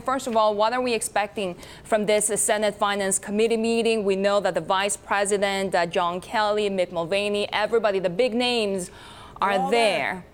First of all, what are we expecting from this Senate Finance Committee meeting? We know that the Vice President, John Kelly, Mick Mulvaney, everybody, the big names are there.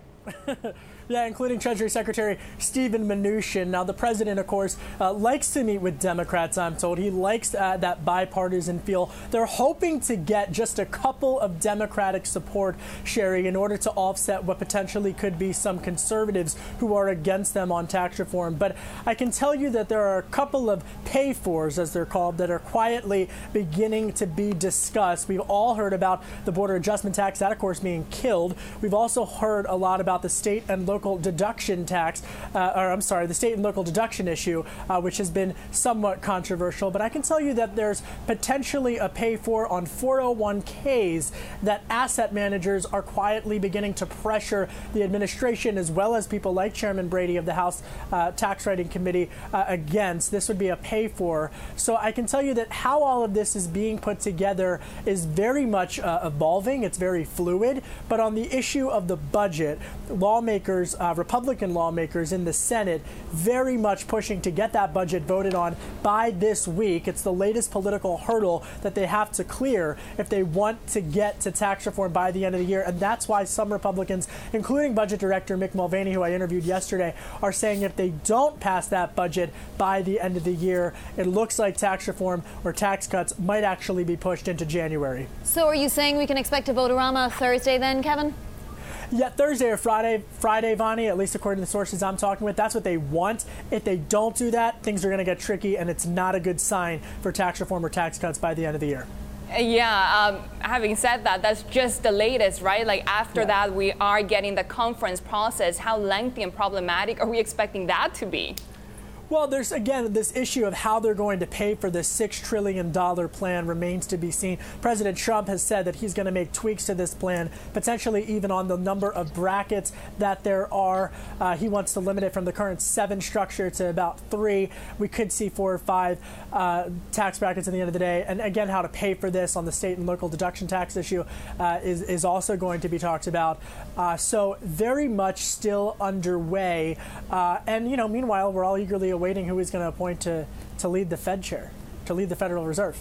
Yeah, including Treasury Secretary Steven Mnuchin. Now, the president, of course, likes to meet with Democrats, I'm told. He likes that bipartisan feel. They're hoping to get just a couple of Democratic support, Shery, in order to offset what potentially could be some conservatives who are against them on tax reform. But I can tell you that there are a couple of pay-fors, as they're called, that are quietly beginning to be discussed. We've all heard about the border adjustment tax, that, of course, being killed. We've also heard a lot about the state and local deduction tax, the state and local deduction issue, which has been somewhat controversial. But I can tell you that there's potentially a pay-for on 401ks that asset managers are quietly beginning to pressure the administration, as well as people like Chairman Brady of the House Tax Writing Committee against. This would be a pay-for. So I can tell you that how all of this is being put together is very much evolving. It's very fluid. But on the issue of the budget, lawmakers, Republican lawmakers in the Senate, very much pushing to get that budget voted on by this week. It's the latest political hurdle that they have to clear if they want to get to tax reform by the end of the year. And that's why some Republicans, including Budget Director Mick Mulvaney, who I interviewed yesterday, are saying if they don't pass that budget by the end of the year, it looks like tax reform or tax cuts might actually be pushed into January. So are you saying we can expect a Vote-a-Rama Thursday then, Kevin? Yeah, Thursday or Friday, Vonnie, at least according to the sources I'm talking with. That's what they want. If they don't do that, things are going to get tricky, and it's not a good sign for tax reform or tax cuts by the end of the year. Yeah, having said that, that's just the latest, right? Like after that, we are getting the conference process. How lengthy and problematic are we expecting that to be? Well, there's, again, this issue of how they're going to pay for this $6 trillion plan remains to be seen. President Trump has said that he's going to make tweaks to this plan, potentially even on the number of brackets that there are. He wants to limit it from the current 7 structure to about 3. We could see 4 or 5 tax brackets at the end of the day. And again, how to pay for this on the state and local deduction tax issue is also going to be talked about. So very much still underway. And, you know, meanwhile, we're all eagerly awaiting who he's going to appoint to lead the Fed chair, to lead the Federal Reserve.